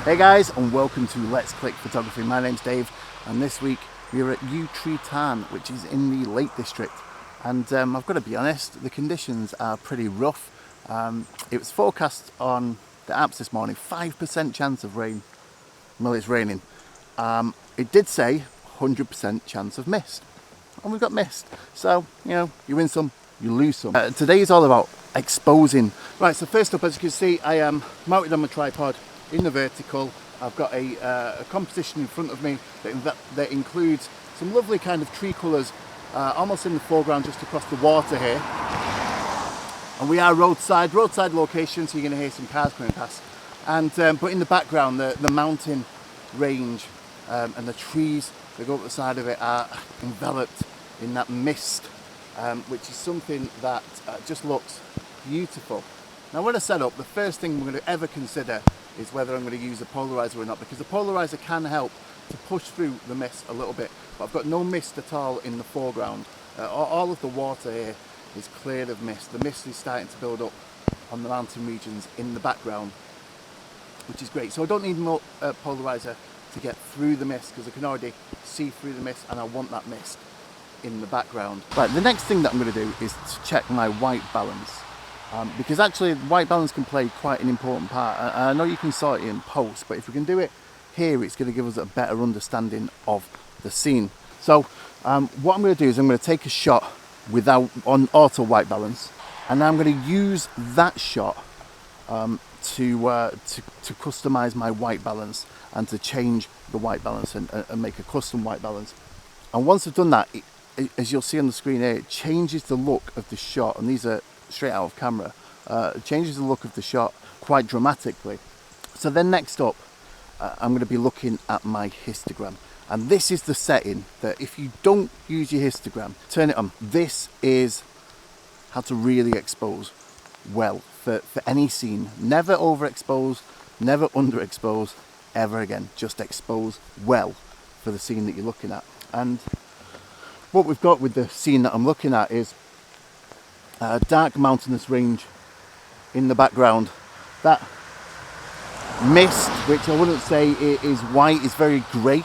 Hey guys, and welcome to Let's Click Photography. My name's Dave, and this week we're at Yew Tree Tarn, which is in the Lake District. And I've got to be honest, the conditions are pretty rough. It was forecast on the apps this morning, 5% chance of rain. Well, it's raining. It did say 100% chance of mist, and we've got mist. So, you know, you win some, you lose some. Today is all about exposing. Right, so first up, as you can see, I am mounted on my tripod in the vertical. I've got a composition in front of me that includes some lovely kind of tree colours, almost in the foreground, just across the water here. And we are roadside location, so you're going to hear some cars coming past. And but in the background, the mountain range and the trees that go up the side of it are enveloped in that mist, which is something that just looks beautiful. Now, when I set up, the first thing we're going to ever consider is whether I'm going to use a polarizer or not, because the polarizer can help to push through the mist a little bit, but I've got no mist at all in the foreground. All of the water here is cleared of mist. The mist is starting to build up on the mountain regions in the background, which is great. So I don't need more polarizer to get through the mist, because I can already see through the mist, and I want that mist in the background. Right, the next thing that I'm going to do is to check my white balance. Because actually white balance can play quite an important part. I know you can sort it in post, but if we can do it here, it's going to give us a better understanding of the scene. So what I'm going to do is I'm going to take a shot on auto white balance, and I'm going to use that shot to customize my white balance and to change the white balance and make a custom white balance. And once I've done that, as you'll see on the screen here, it changes the look of the shot, and these are straight out of camera. It changes the look of the shot quite dramatically. So then next up, I'm going to be looking at my histogram, and this is the setting that if you don't use your histogram, turn it on. This is how to really expose well for any scene. Never overexpose, never underexpose ever again. Just expose well for the scene that you're looking at. And what we've got with the scene that I'm looking at is a dark mountainous range in the background. That mist, which I wouldn't say is white, is very grey,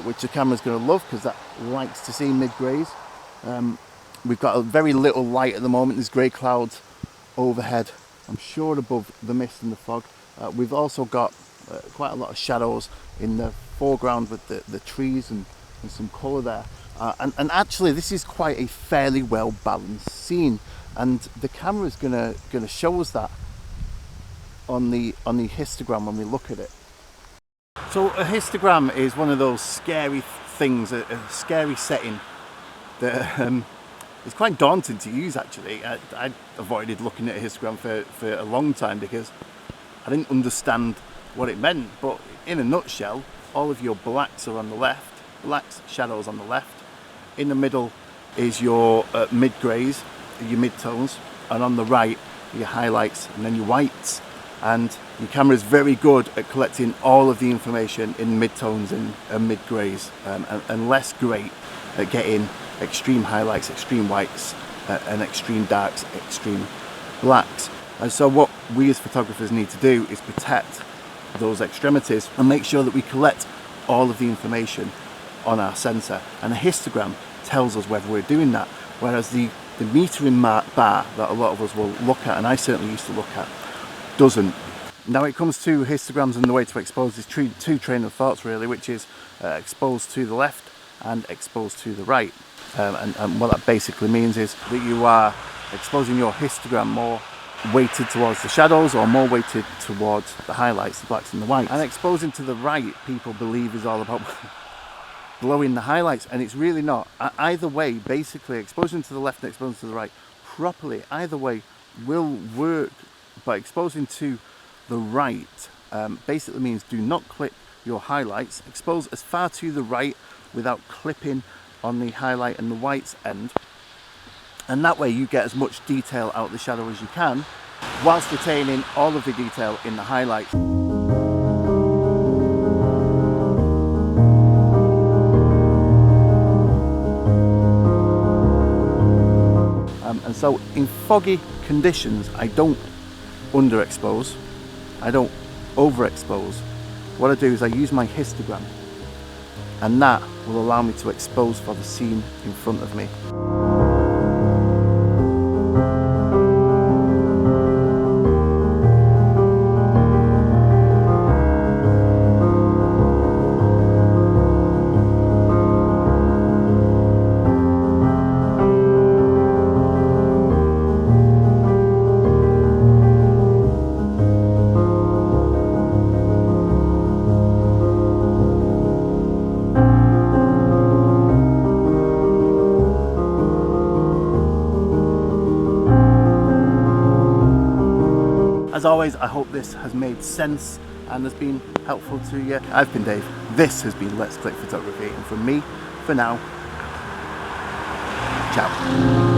which the camera's going to love because that likes to see mid-greys. We've got a very little light at the moment. There's grey clouds overhead, I'm sure above the mist and the fog. We've also got quite a lot of shadows in the foreground with the trees and some colour there. And actually this is quite a fairly well balanced scene, and the camera is gonna show us that on the histogram when we look at it. So a histogram is one of those scary things, a scary setting that is quite daunting to use actually. I avoided looking at a histogram for a long time because I didn't understand what it meant, but in a nutshell, all of your blacks are on the left, blacks, shadows on the left. In the middle is your mid-greys, your mid-tones, and on the right your highlights and then your whites. And your camera is very good at collecting all of the information in mid-tones and mid-greys, and less great at getting extreme highlights, extreme whites, and extreme darks, extreme blacks. And so what we as photographers need to do is protect those extremities and make sure that we collect all of the information on our sensor, and a histogram tells us whether we're doing that, whereas the metering bar that a lot of us will look at, and I certainly used to look at, doesn't. Now it comes to histograms and the way to expose, there's two train of thoughts really, which is exposed to the left and exposed to the right, and what that basically means is that you are exposing your histogram more weighted towards the shadows or more weighted towards the highlights, the blacks and the whites. And exposing to the right, people believe, is all about blowing the highlights, and it's really not. Either way, basically exposing to the left and exposing to the right properly, either way will work. But exposing to the right basically means do not clip your highlights. Expose as far to the right without clipping on the highlight and the whites end, and that way you get as much detail out of the shadow as you can whilst retaining all of the detail in the highlights. And so in foggy conditions, I don't underexpose, I don't overexpose, what I do is I use my histogram, and that will allow me to expose for the scene in front of me. As always, I hope this has made sense and has been helpful to you. I've been Dave. This has been Let's Click Photography, and from me, for now, ciao.